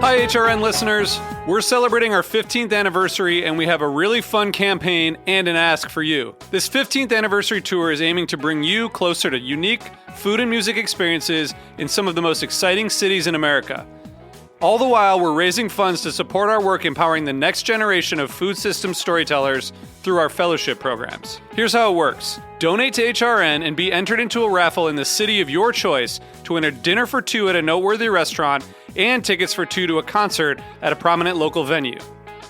Hi, HRN listeners. We're celebrating our 15th anniversary, and we have a really fun campaign and an ask for you. This 15th anniversary tour is aiming to bring you closer to unique food and music experiences in some of the most exciting cities in America. All the while, we're raising funds to support our work empowering the next generation of food system storytellers through our fellowship programs. Here's how it works. Donate to HRN and be entered into a raffle in the city of your choice to win a dinner for two at a noteworthy restaurant and tickets for two to a concert at a prominent local venue.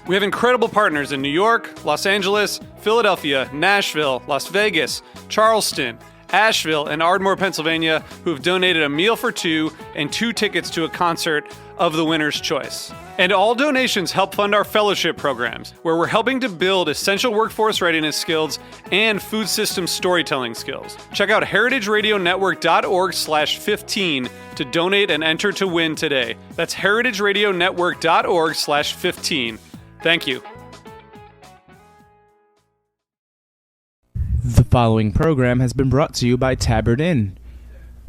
We have incredible partners in New York, Los Angeles, Philadelphia, Nashville, Las Vegas, Charleston, Asheville, and Ardmore, Pennsylvania, who have donated a meal for two and two tickets to a concert of the winner's choice. And all donations help fund our fellowship programs, where we're helping to build essential workforce readiness skills and food system storytelling skills. Check out heritageradionetwork.org/15 to donate and enter to win today. That's heritageradionetwork.org/15. Thank you. The following program has been brought to you by Tabard Inn.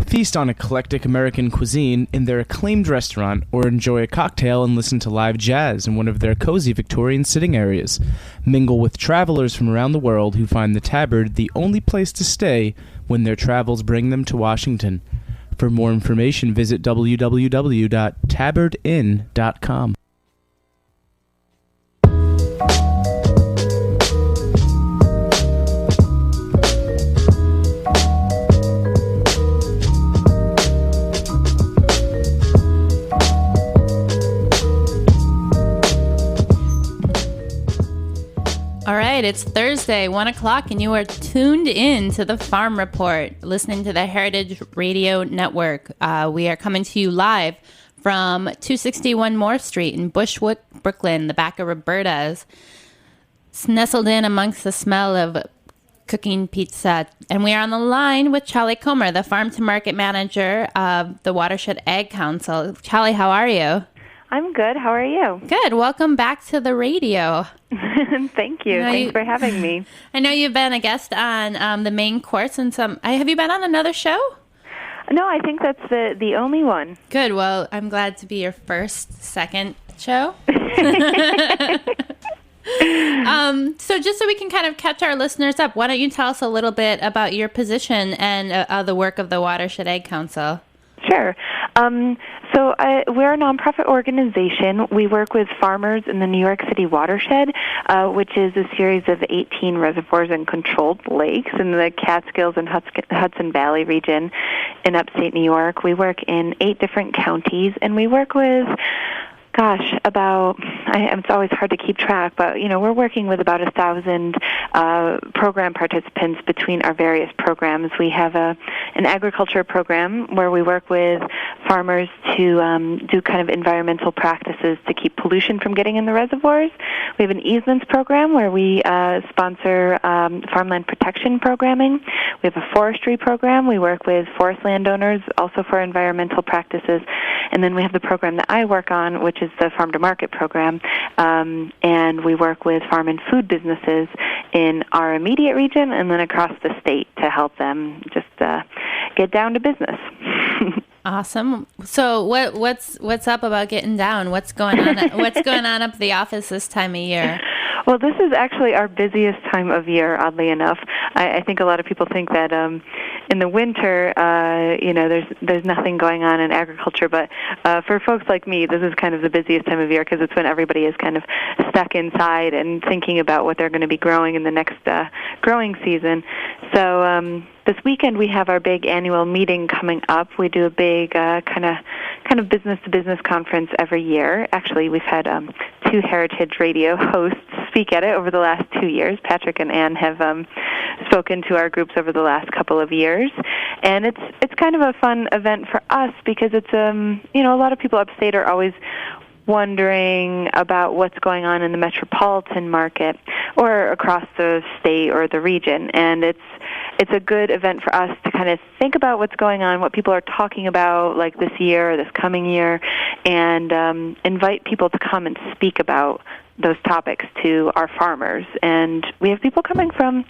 Feast on eclectic American cuisine in their acclaimed restaurant, or enjoy a cocktail and listen to live jazz in one of their cozy Victorian sitting areas. Mingle with travelers from around the world who find the Tabard the only place to stay when their travels bring them to Washington. For more information, visit www.tabardinn.com. All right, it's Thursday, 1 o'clock, and you are tuned in to the Farm Report, listening to the Heritage Radio Network. We are coming to you live from 261 Moore Street in Bushwick, Brooklyn, the back of Roberta's. It's nestled in amongst the smell of cooking pizza. And we are on the line with Challey Comer, the Farm to Market Manager of the Watershed Ag Council. Challey, how are you? I'm good. How are you? Good. Welcome back to the radio. Thank you. Thanks for having me. I know you've been a guest on the main course and some. Have you been on another show? No, I think that's the only one. Good. Well, I'm glad to be your second show. So just so we can kind of catch our listeners up, why don't you tell us a little bit about your position and the work of the Watershed Ag Council? Sure. So we're a nonprofit organization. We work with farmers in the New York City watershed, which is a series of 18 reservoirs and controlled lakes in the Catskills and Hudson Valley region in upstate New York. We work in 8 different counties, and we work with it's always hard to keep track, but, we're working with about 1,000 program participants between our various programs. We have an agriculture program where we work with farmers to do kind of environmental practices to keep pollution from getting in the reservoirs. We have an easements program where we sponsor farmland protection programming. We have a forestry program. We work with forest landowners also for environmental practices. And then we have the program that I work on, which is the Farm to Market program, and we work with farm and food businesses in our immediate region and then across the state to help them just get down to business. Awesome. So what's up about getting down? What's going on? What's going on up at the office this time of year? Well, this is actually our busiest time of year, oddly enough. I think a lot of people think that in the winter, there's nothing going on in agriculture, but for folks like me, this is kind of the busiest time of year because it's when everybody is kind of stuck inside and thinking about what they're going to be growing in the next growing season. So this weekend we have our big annual meeting coming up. We do a big kind of business-to-business conference every year. Actually, we've had 2 Heritage Radio hosts speak at it over the last 2 years. Patrick and Ann have spoken to our groups over the last couple of years, and it's kind of a fun event for us because it's a lot of people upstate are always wondering about what's going on in the metropolitan market or across the state or the region, and it's a good event for us to kind of think about what's going on, what people are talking about like this year or this coming year, and invite people to come and speak about those topics to our farmers. And we have people coming from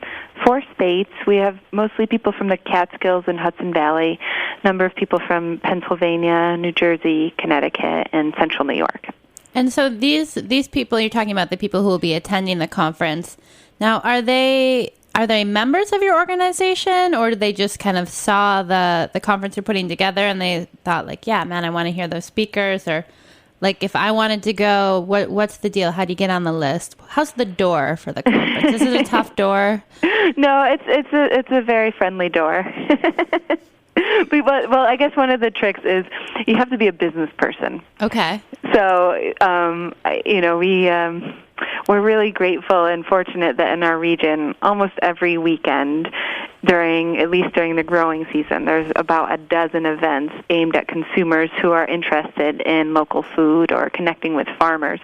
4 states. We have mostly people from the Catskills and Hudson Valley, a number of people from Pennsylvania, New Jersey, Connecticut, and Central New York. And so these people, you're talking about the people who will be attending the conference. Now, are they members of your organization, or did they just kind of saw the conference you're putting together and they thought like, yeah, man, I want to hear those speakers? Or like, if I wanted to go, what's the deal? How do you get on the list? How's the door for the conference? Is it a tough door? No, it's a very friendly door. Well, I guess one of the tricks is you have to be a business person. Okay. So, we're really grateful and fortunate that in our region, almost every weekend, at least during the growing season, there's about a dozen events aimed at consumers who are interested in local food or connecting with farmers.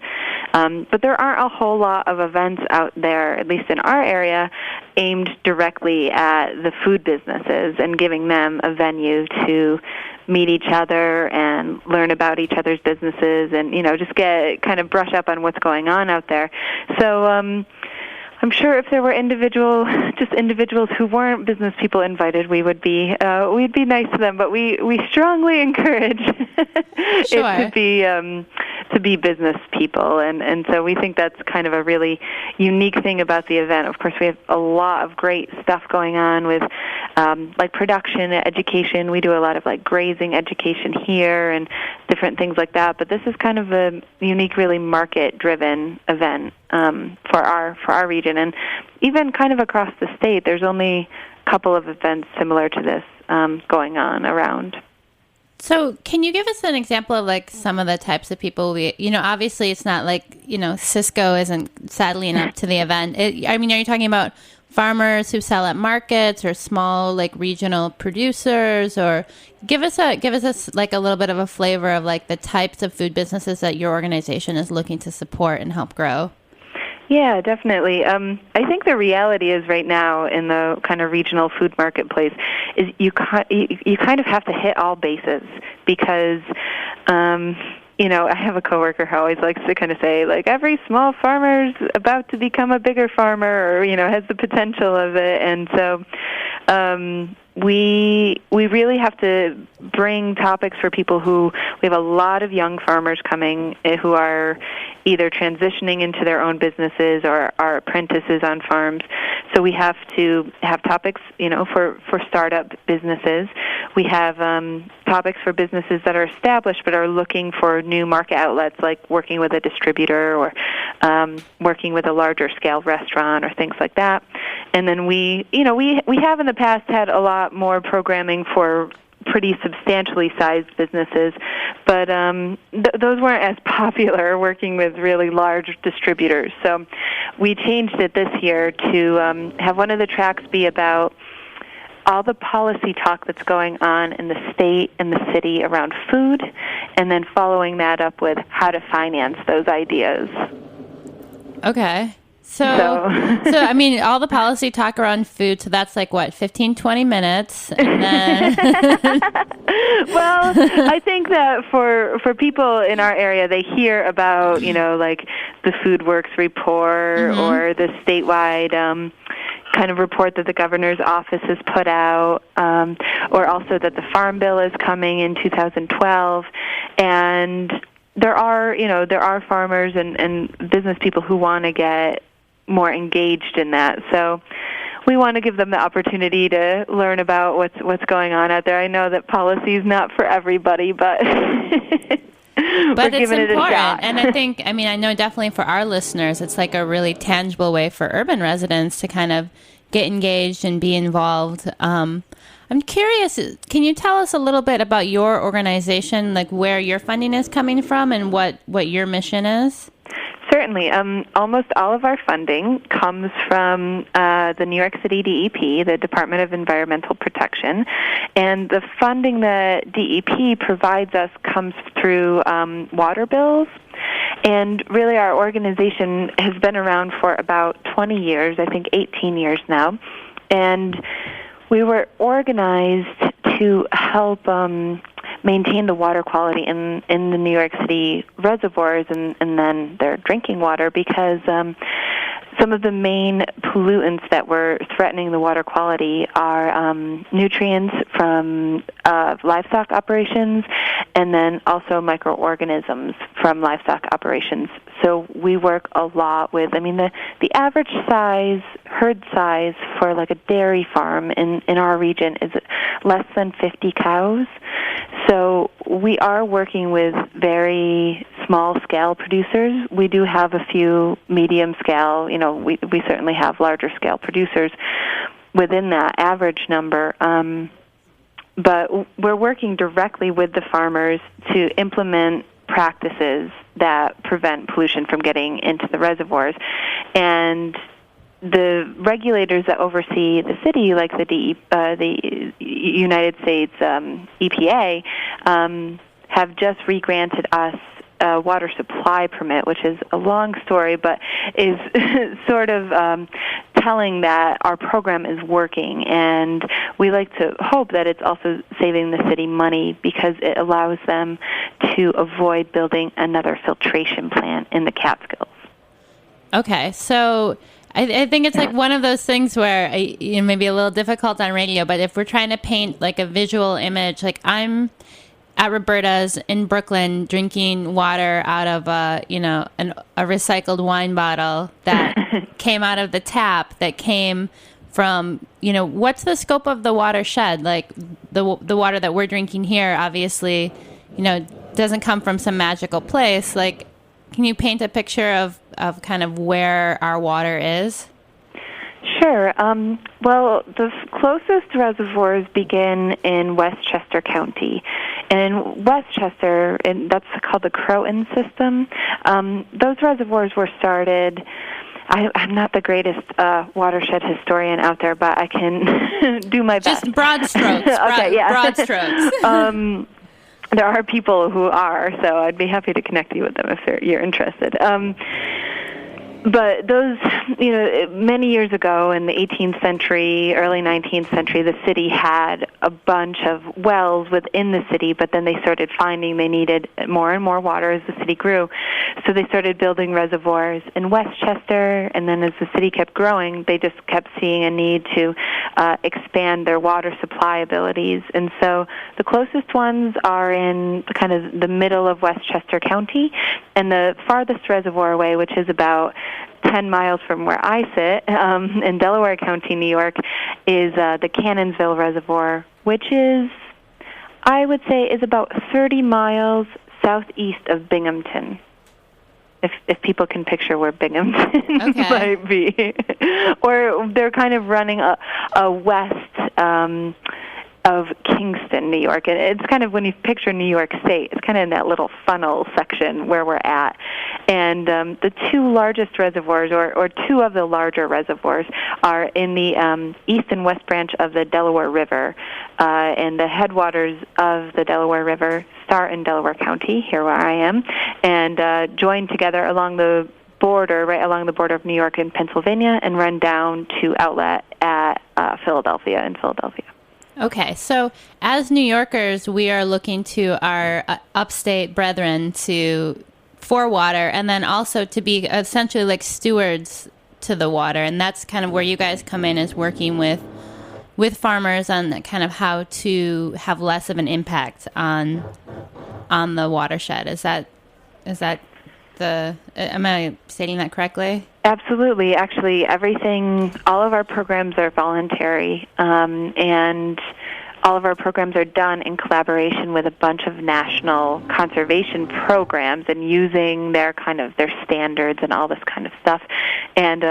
But there aren't a whole lot of events out there, at least in our area, aimed directly at the food businesses and giving them a venue to meet each other and learn about each other's businesses and, just brush up on what's going on out there. So I'm sure if there were individuals who weren't business people invited, we'd be nice to them. But we strongly encourage it to be business people, and so we think that's kind of a really unique thing about the event. Of course, we have a lot of great stuff going on with like production, education. We do a lot of like grazing education here and different things like that. But this is kind of a unique, really market-driven event for our region, and even kind of across the state. There's only a couple of events similar to this going on around. So can you give us an example of like some of the types of people obviously it's not like, Cisco isn't saddling up to the event. Are you talking about farmers who sell at markets or small like regional producers, or give us like a little bit of a flavor of like the types of food businesses that your organization is looking to support and help grow? Yeah, definitely. I think the reality is right now in the kind of regional food marketplace is you kind of have to hit all bases because, I have a coworker who always likes to kind of say, like, every small farmer's about to become a bigger farmer or, has the potential of it. And so we really have to bring topics for people we have a lot of young farmers coming who are either transitioning into their own businesses or are apprentices on farms. So we have to have topics, for startup businesses. We have topics for businesses that are established but are looking for new market outlets, like working with a distributor or working with a larger scale restaurant or things like that. And then we have in the past had a lot more programming for pretty substantially sized businesses, but those weren't as popular working with really large distributors. So we changed it this year to have one of the tracks be about all the policy talk that's going on in the state and the city around food, and then following that up with how to finance those ideas. Okay. So all the policy talk around food, so that's like, what, 15, 20 minutes? And then Well, I think that for people in our area, they hear about, like the Food Works report or the statewide kind of report that the governor's office has put out, or also that the Farm Bill is coming in 2012. And there are farmers and business people who want to get more engaged in that. So we want to give them the opportunity to learn about what's going on out there. I know that policy is not for everybody, but but it's important. A shot. And I know definitely for our listeners, it's like a really tangible way for urban residents to kind of get engaged and be involved. I'm curious, can you tell us a little bit about your organization, like where your funding is coming from and what your mission is? Certainly. Almost all of our funding comes from the New York City DEP, the Department of Environmental Protection, and the funding that DEP provides us comes through water bills. And really our organization has been around for about 20 years, I think 18 years now, and we were organized to help maintain the water quality in the New York City reservoirs and then their drinking water, because some of the main pollutants that were threatening the water quality are nutrients from livestock operations, and then also microorganisms from livestock operations. So we work a lot with, the average herd size for like a dairy farm in our region is less than 50 cows. So we are working with very small-scale producers. We do have a few medium-scale, we certainly have larger-scale producers within that average number. But we're working directly with the farmers to implement practices that prevent pollution from getting into the reservoirs. And the regulators that oversee the city, like the United States EPA, have just re-granted us a water supply permit, which is a long story, but is sort of telling that our program is working. And we like to hope that it's also saving the city money, because it allows them to avoid building another filtration plant in the Catskills. Okay, so I think it's like one of those things where maybe a little difficult on radio, but if we're trying to paint like a visual image, like I'm at Roberta's in Brooklyn drinking water out of a recycled wine bottle that came out of the tap that came from, what's the scope of the watershed? Like the water that we're drinking here, obviously, doesn't come from some magical place. Like, can you paint a picture of kind of where our water is? Sure. Well, the closest reservoirs begin in Westchester County. And in Westchester, and that's called the Croton system, those reservoirs were started. I'm not the greatest watershed historian out there, but I can do my best. Just broad strokes. Broad strokes. There are people who are, so I'd be happy to connect you with them if you're interested. But those, many years ago in the 18th century, early 19th century, the city had a bunch of wells within the city, but then they started finding they needed more and more water as the city grew. So they started building reservoirs in Westchester, and then as the city kept growing, they just kept seeing a need to expand their water supply abilities. And so the closest ones are in kind of the middle of Westchester County, and the farthest reservoir away, which is about 10 miles from where I sit, in Delaware County, New York, is the Cannonsville Reservoir, which is, I would say, is about 30 miles southeast of Binghamton, if people can picture where Binghamton might be. Or they're kind of running a west of Kingston, New York. And it's kind of, when you picture New York State, it's kind of in that little funnel section where we're at. And the two largest reservoirs, or two of the larger reservoirs, are in the east and west branch of the Delaware River. And the headwaters of the Delaware River start in Delaware County, here where I am, and join together along the border, right along the border of New York and Pennsylvania, and run down to outlet at Philadelphia in Philadelphia. Okay, so as New Yorkers, we are looking to our upstate brethren for water, and then also to be essentially like stewards to the water, and that's kind of where you guys come in, is working with farmers on kind of how to have less of an impact on the watershed. Is that am I stating that correctly? Absolutely. Actually, all of our programs are voluntary, and all of our programs are done in collaboration with a bunch of national conservation programs, and using their standards and all this kind of stuff. And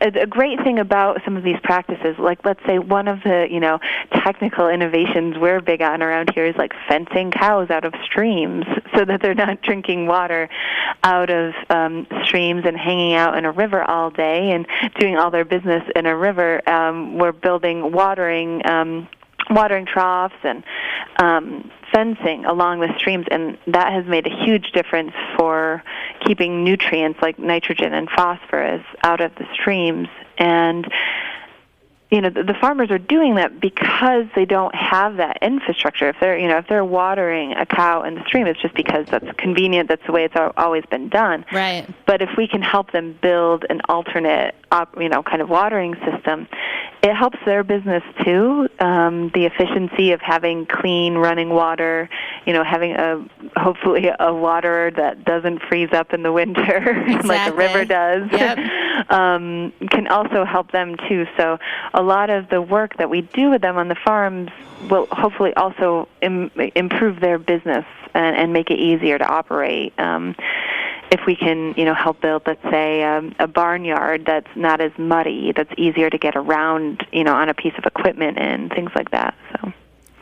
a great thing about some of these practices, like let's say one of the, technical innovations we're big on around here is like fencing cows out of streams so that they're not drinking water out of streams and hanging out in a river all day and doing all their business in a river. We're building watering troughs and fencing along the streams, and that has made a huge difference for keeping nutrients like nitrogen and phosphorus out of the streams. And the farmers are doing that because they don't have that infrastructure. If they're watering a cow in the stream, it's just because that's convenient. That's the way it's always been done. Right. But if we can help them build an alternate, kind of watering system, it helps their business too. The efficiency of having clean running water, having hopefully a water that doesn't freeze up in the winter like a river does, yep. Can also help them too. So a lot of the work that we do with them on the farms will hopefully also improve their business and make it easier to operate. If we can, help build, let's say, a barnyard that's not as muddy, that's easier to get around, on a piece of equipment and things like that. So.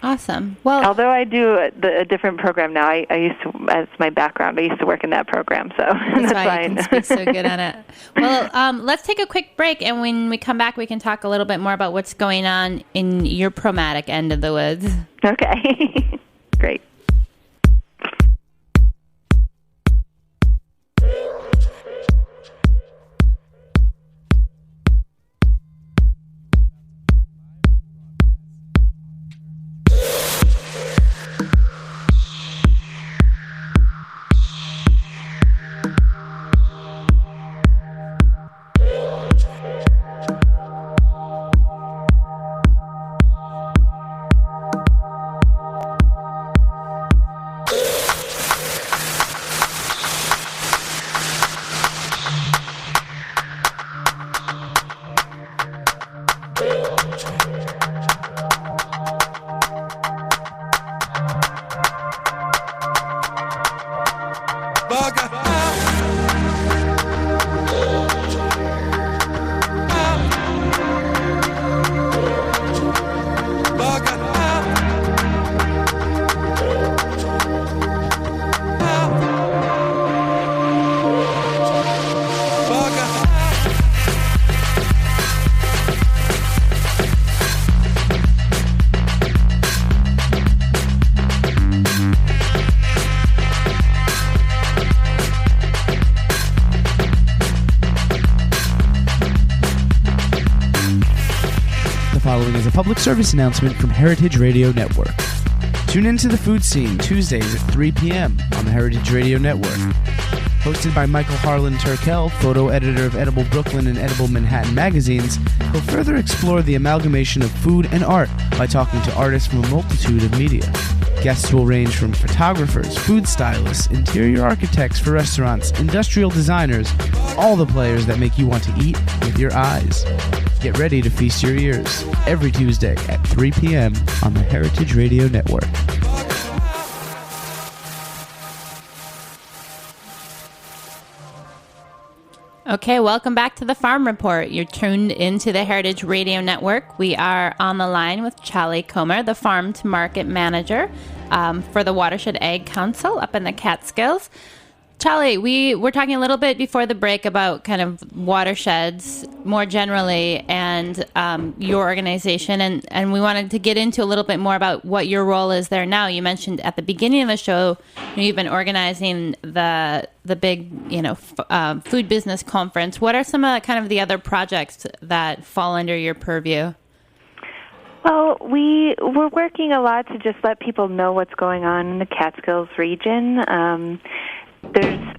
Awesome. Well, although I do a different program now, I used to, as my background, I used to work in that program, so that's why you can speak so good on it. Well, let's take a quick break, and when we come back, we can talk a little bit more about what's going on in your Promatic end of the woods. Okay. Great. Public service announcement from Heritage Radio Network. Tune into the food scene Tuesdays at 3 p.m. on the Heritage Radio Network. Hosted by Michael Harlan Turkel, photo editor of Edible Brooklyn and Edible Manhattan magazines, he'll further explore the amalgamation of food and art by talking to artists from a multitude of media. Guests will range from photographers, food stylists, interior architects for restaurants, industrial designers, all the players that make you want to eat with your eyes. Get ready to feast your ears every Tuesday at 3 p.m. on the Heritage Radio Network. Okay, welcome back to the Farm Report. You're tuned into the Heritage Radio Network. We are on the line with Challey Comer, the Farm to Market Manager for the Watershed Ag Council up in the Catskills. Challey, we were talking a little bit before the break about kind of watersheds more generally and your organization, and we wanted to get into a little bit more about what your role is there now. You mentioned at the beginning of the show you've been organizing the big food business conference. What are some of kind of the other projects that fall under your purview? Well, we're working a lot to just let people know what's going on in the Catskills region.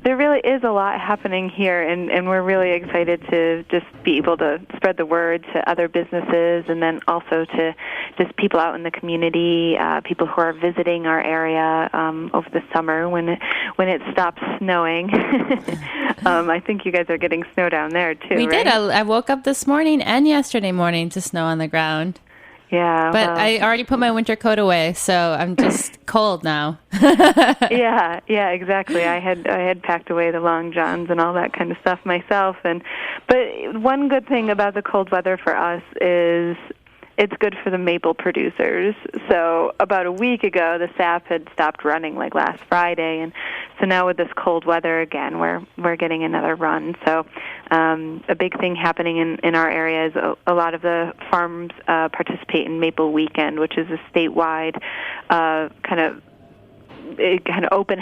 There really is a lot happening here, and we're really excited to just be able to spread the word to other businesses, and then also to just people out in the community, people who are visiting our area over the summer when it stops snowing. I think you guys are getting snow down there too. We right? did. I woke up this morning and yesterday morning to snow on the ground. Yeah, but I already put my winter coat away, so I'm just cold now. Yeah, exactly. I had packed away the long johns and all that kind of stuff myself, but one good thing about the cold weather for us is it's good for the maple producers. So about a week ago, the sap had stopped running like last Friday, and so now with this cold weather again, we're getting another run. So a big thing happening in our area is a lot of the farms participate in Maple Weekend, which is a statewide kind of a kind of open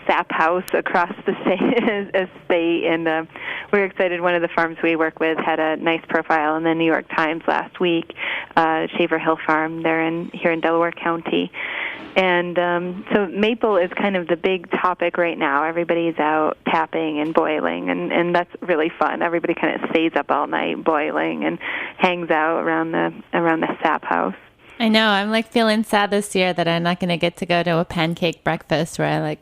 sap house across the state, and we're excited. One of the farms we work with had a nice profile in the New York Times last week, Shaver Hill Farm. They're here in Delaware County. And so maple is kind of the big topic right now. Everybody's out tapping and boiling, and that's really fun. Everybody kind of stays up all night boiling and hangs out around the sap house. I know. I'm like feeling sad this year that I'm not going to get to go to a pancake breakfast where I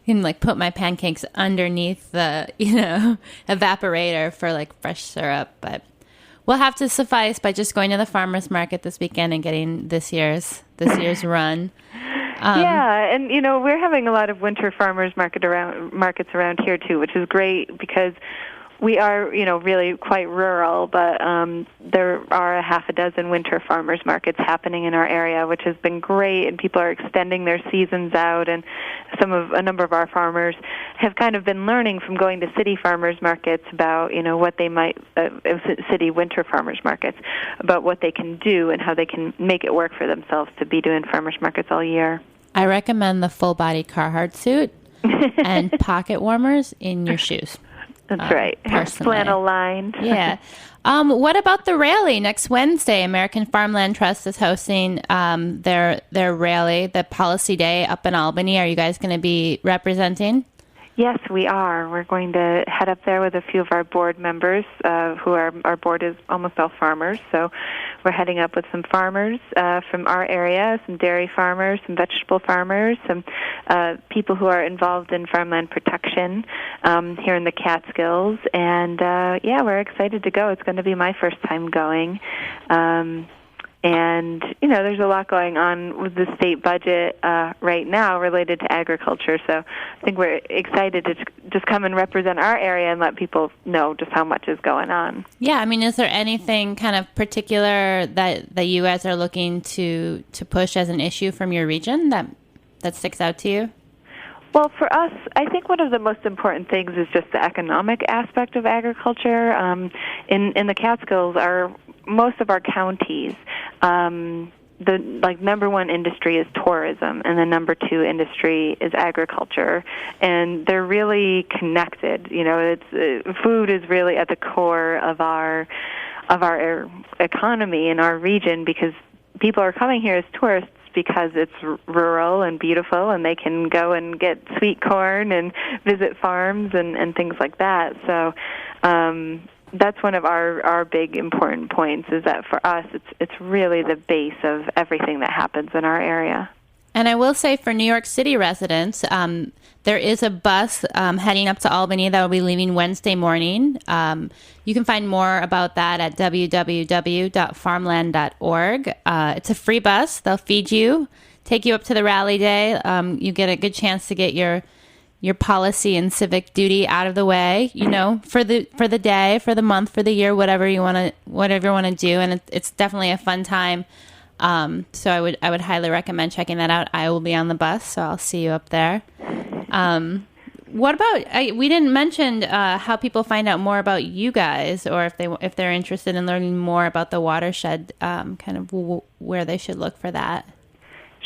can put my pancakes underneath the evaporator for like fresh syrup. But we'll have to suffice by just going to the farmers market this weekend and getting this year's run. Yeah, and we're having a lot of winter farmers markets around here too, which is great because we are really quite rural, but there are a half a dozen winter farmers markets happening in our area, which has been great, and people are extending their seasons out, and a number of our farmers have kind of been learning from going to city farmers markets about what they might city winter farmers markets, about what they can do and how they can make it work for themselves to be doing farmers markets all year. I recommend the full body Carhartt suit and pocket warmers in your shoes. That's right. Personally. Flannel lined. Yeah. What about the rally next Wednesday? American Farmland Trust is hosting their rally, the Policy Day up in Albany. Are you guys going to be representing? Yes, we are. We're going to head up there with a few of our board members, our board is almost all farmers. So we're heading up with some farmers from our area, some dairy farmers, some vegetable farmers, some people who are involved in farmland protection here in the Catskills. And, we're excited to go. It's going to be my first time going. And, there's a lot going on with the state budget right now related to agriculture. So I think we're excited to just come and represent our area and let people know just how much is going on. Yeah, I mean, is there anything kind of particular that you guys are looking to push as an issue from your region that sticks out to you? Well, for us, I think one of the most important things is just the economic aspect of agriculture. In the Catskills, most of our counties, the number one industry is tourism, and the number two industry is agriculture, and they're really connected. Food is really at the core of our economy in our region because people are coming here as tourists because it's rural and beautiful, and they can go and get sweet corn and visit farms and things like that. So that's one of our big important points, is that for us it's really the base of everything that happens in our area. And I will say for New York City residents, there is a bus heading up to Albany that will be leaving Wednesday morning. You can find more about that at www.farmland.org. It's a free bus. They'll feed you, take you up to the rally day. You get a good chance to get your policy and civic duty out of the way, for the day, for the month, for the year, whatever you want to do. And it's definitely a fun time. So I would highly recommend checking that out. I will be on the bus, so I'll see you up there. What about, we didn't mention how people find out more about you guys, or if they're interested in learning more about the watershed, kind of where they should look for that.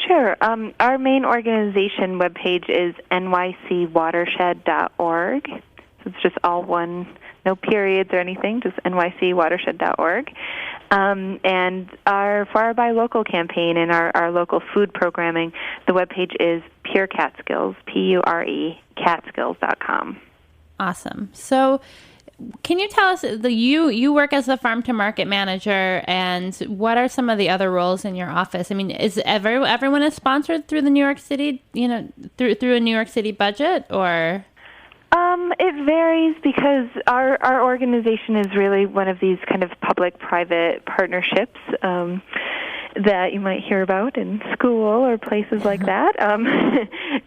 Sure. Our main organization webpage is nycwatershed.org. So it's just all one, no periods or anything, just nycwatershed.org. And for our Buy Local campaign and our local food programming, the webpage is Pure Catskills, Pure Catskills.com. Awesome. So can you tell us, you work as the farm to market manager, and what are some of the other roles in your office? I mean, is everyone is sponsored through the New York City, through a New York City budget, or? It varies because our organization is really one of these kind of public-private partnerships that you might hear about in school or places like that.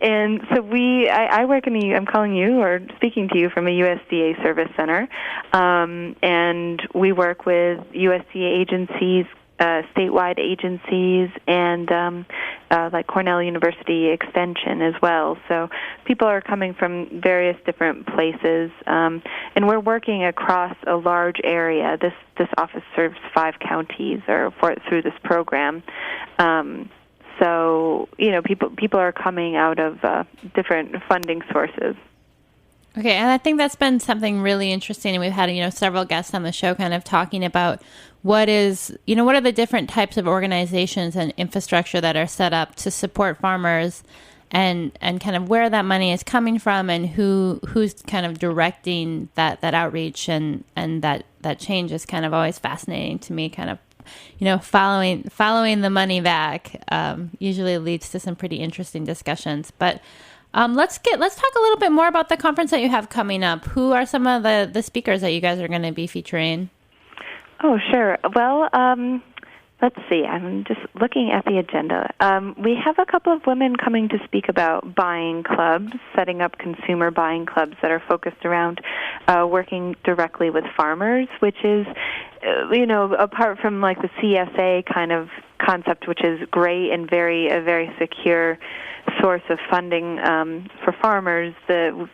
And so I work I'm calling you or speaking to you from a USDA service center, and we work with USDA agencies, statewide agencies, and like Cornell University Extension as well. So people are coming from various different places, and we're working across a large area. This office serves 5 counties through this program. So, people are coming out of different funding sources. Okay, and I think that's been something really interesting. And we've had, several guests on the show kind of talking about what are the different types of organizations and infrastructure that are set up to support farmers, and kind of where that money is coming from, and who's kind of directing that outreach, and that change is kind of always fascinating to me. Kind of following the money back usually leads to some pretty interesting discussions. But let's talk a little bit more about the conference that you have coming up. Who are some of the speakers that you guys are going to be featuring? Oh, sure. Well, let's see. I'm just looking at the agenda. We have a couple of women coming to speak about buying clubs, setting up consumer buying clubs that are focused around working directly with farmers, which is, apart from like the CSA kind of concept, which is great and a very secure source of funding for farmers,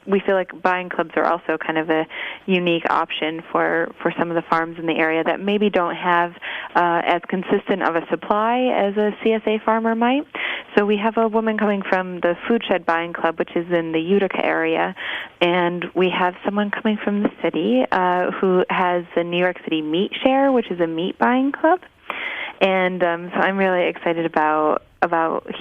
we feel like buying clubs are also kind of a unique option for some of the farms in the area that maybe don't have as consistent of a supply as a CSA farmer might. So we have a woman coming from the Food Shed Buying Club, which is in the Utica area, and we have someone coming from the city who has the New York City Meat Share, which is a meat buying club. And so I'm really excited about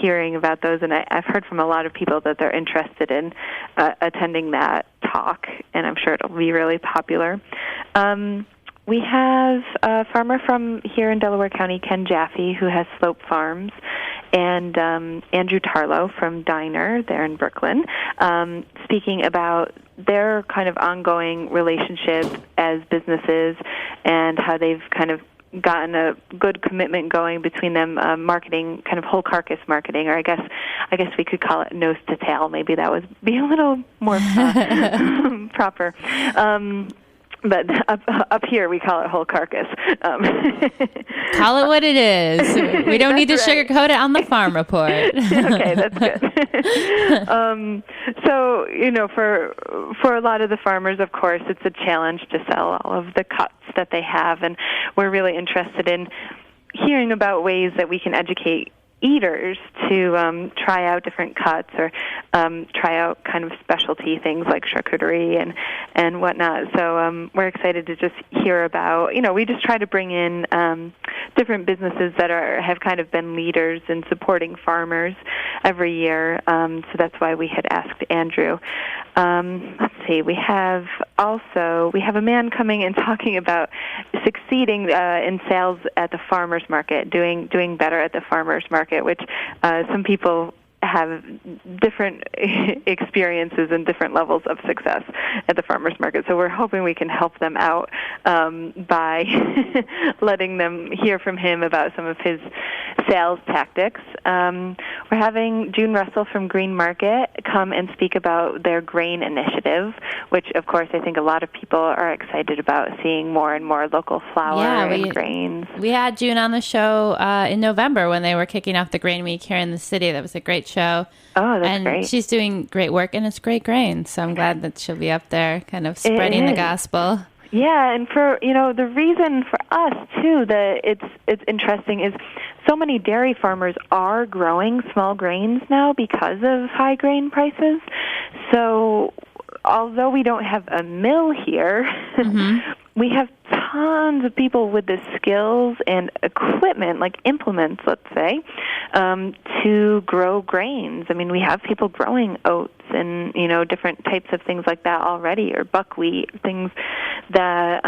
hearing about those, and I've heard from a lot of people that they're interested in attending that talk, and I'm sure it'll be really popular. We have a farmer from here in Delaware County, Ken Jaffe, who has Slope Farms, and Andrew Tarlow from Diner there in Brooklyn, speaking about their kind of ongoing relationship as businesses and how they've kind of gotten a good commitment going between them, marketing, kind of whole carcass marketing, or I guess we could call it nose to tail. Maybe that would be a little more proper. But up here we call it whole carcass. Call it what it is. We don't need to sugarcoat it on the farm report. Okay, that's good. So, for a lot of the farmers, of course, it's a challenge to sell all of the cuts that they have, and we're really interested in hearing about ways that we can educate eaters to try out different cuts, or try out kind of specialty things like charcuterie and whatnot. So we're excited to just hear about, we just try to bring in different businesses that have kind of been leaders in supporting farmers every year. So that's why we had asked Andrew. Let's see, we have a man coming and talking about succeeding in sales at the farmers market, doing better at the farmers market, which some people have different experiences and different levels of success at the farmers market. So we're hoping we can help them out by letting them hear from him about some of his sales tactics. We're having June Russell from Green Market come and speak about their grain initiative, which, of course, I think a lot of people are excited about, seeing more and more local flour and grains. We had June on the show in November when they were kicking off the Grain Week here in the city. That was a great show. Oh, that's great. And she's doing great work, and it's great grain. So I'm glad that she'll be up there kind of spreading the gospel. Yeah, and for the reason for us too that it's interesting is so many dairy farmers are growing small grains now because of high grain prices. So although we don't have a mill here, we have tons of people with the skills and equipment, like implements, let's say, to grow grains. I mean, we have people growing oats and, different types of things like that already, or buckwheat, things that,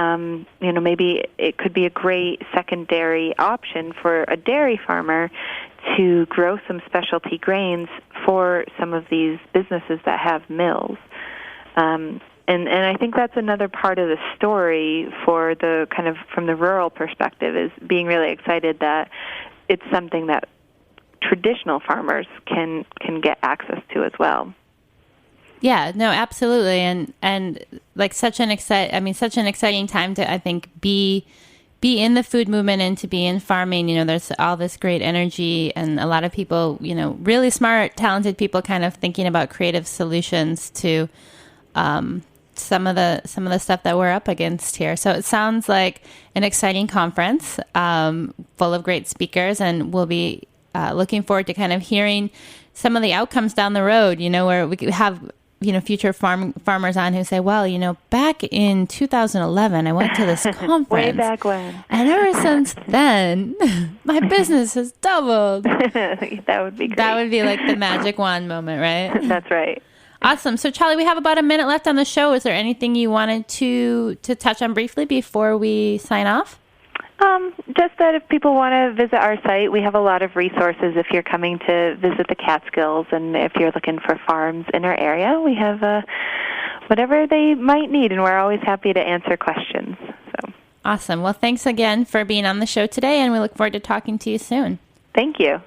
maybe it could be a great secondary option for a dairy farmer to grow some specialty grains for some of these businesses that have mills. And I think that's another part of the story for the kind of from the rural perspective, is being really excited that it's something that traditional farmers can get access to as well. Yeah, no, absolutely. And like such an exciting time to, I think, be in the food movement and to be in farming. There's all this great energy and a lot of people, really smart, talented people kind of thinking about creative solutions to some of the stuff that we're up against here. So it sounds like an exciting conference full of great speakers, and we'll be looking forward to kind of hearing some of the outcomes down the road, where we could have, future farmers on who say, well, back in 2011, I went to this conference. Way back when. And ever since then, my business has doubled. That would be great. That would be like the magic wand moment, right? That's right. Awesome. So, Challey, we have about a minute left on the show. Is there anything you wanted to touch on briefly before we sign off? Just that if people want to visit our site, we have a lot of resources if you're coming to visit the Catskills, and if you're looking for farms in our area, we have whatever they might need, and we're always happy to answer questions. So. Awesome. Well, thanks again for being on the show today, and we look forward to talking to you soon. Thank you.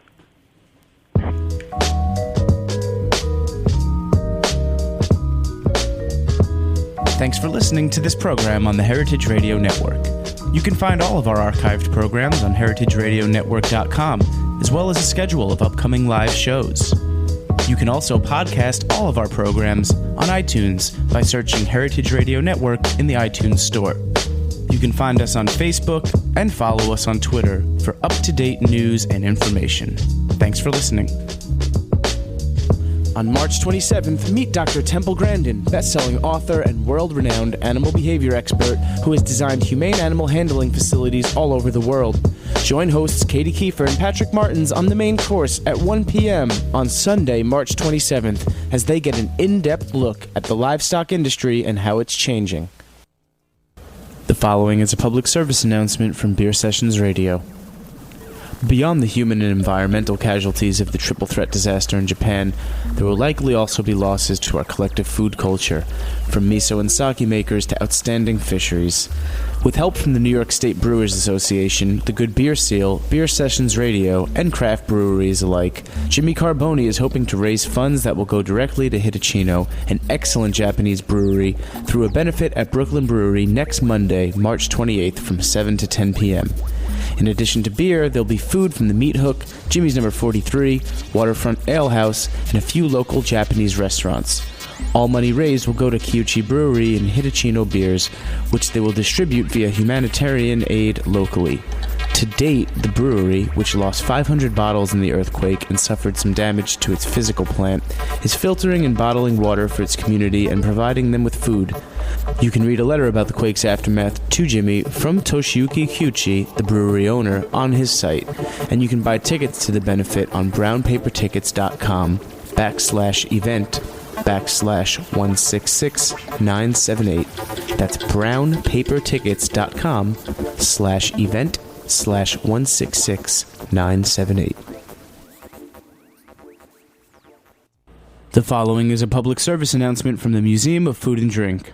Thanks for listening to this program on the Heritage Radio Network. You can find all of our archived programs on heritageradionetwork.com, as well as a schedule of upcoming live shows. You can also podcast all of our programs on iTunes by searching Heritage Radio Network in the iTunes Store. You can find us on Facebook and follow us on Twitter for up-to-date news and information. Thanks for listening. On March 27th, meet Dr. Temple Grandin, best-selling author and world-renowned animal behavior expert who has designed humane animal handling facilities all over the world. Join hosts Katie Kiefer and Patrick Martins on the main course at 1 p.m. on Sunday, March 27th, as they get an in-depth look at the livestock industry and how it's changing. The following is a public service announcement from Beer Sessions Radio. Beyond the human and environmental casualties of the triple threat disaster in Japan, there will likely also be losses to our collective food culture, from miso and sake makers to outstanding fisheries. With help from the New York State Brewers Association, the Good Beer Seal, Beer Sessions Radio, and craft breweries alike, Jimmy Carboni is hoping to raise funds that will go directly to Hitachino, an excellent Japanese brewery, through a benefit at Brooklyn Brewery next Monday, March 28th from 7 to 10 p.m. In addition to beer, there'll be food from the Meat Hook, Jimmy's Number 43, Waterfront Ale House, and a few local Japanese restaurants. All money raised will go to Kyuchi Brewery and Hitachino Beers, which they will distribute via humanitarian aid locally. To date, the brewery, which lost 500 bottles in the earthquake and suffered some damage to its physical plant, is filtering and bottling water for its community and providing them with food. You can read a letter about the quake's aftermath to Jimmy from Toshiyuki Kyuchi, the brewery owner, on his site, and you can buy tickets to the benefit on brownpapertickets.com/event/166978. That's brownpapertickets.com/event/166978. The following is a public service announcement from the Museum of Food and Drink.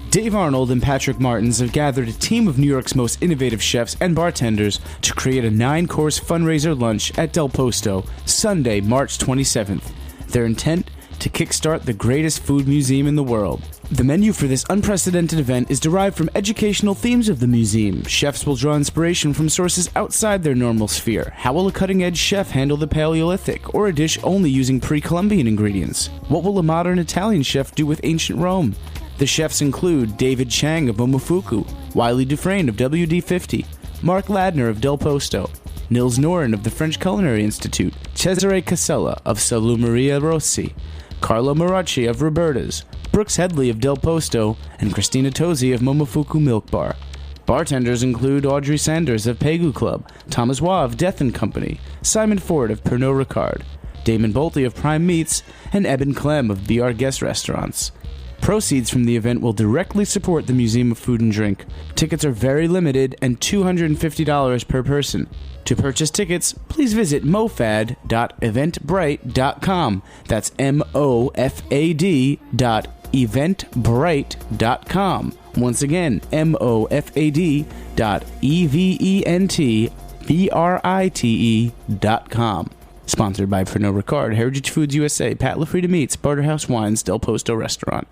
Dave Arnold and Patrick Martins have gathered a team of New York's most innovative chefs and bartenders to create a 9-course fundraiser lunch at Del Posto, Sunday, March 27th. Their intent? To kickstart the greatest food museum in the world. The menu for this unprecedented event is derived from educational themes of the museum. Chefs will draw inspiration from sources outside their normal sphere. How will a cutting-edge chef handle the Paleolithic, or a dish only using pre-Columbian ingredients? What will a modern Italian chef do with ancient Rome? The chefs include David Chang of Momofuku, Wiley Dufresne of WD-50, Mark Ladner of Del Posto, Nils Noren of the French Culinary Institute, Cesare Casella of Salumeria Rossi, Carlo Maracci of Roberta's, Brooks Headley of Del Posto, and Christina Tosi of Momofuku Milk Bar. Bartenders include Audrey Sanders of Pegu Club, Thomas Waugh of Death & Company, Simon Ford of Pernod Ricard, Damon Bolte of Prime Meats, and Eben Clem of Be Our Guest Restaurants. Proceeds from the event will directly support the Museum of Food and Drink. Tickets are very limited and $250 per person. To purchase tickets, please visit mofad.eventbrite.com. That's mofad.eventbrite.com. Once again, mofad.eventbrite.com. Sponsored by Pernod Ricard, Heritage Foods USA, Pat LaFrida Meats, Barterhouse Wines, Del Posto Restaurant.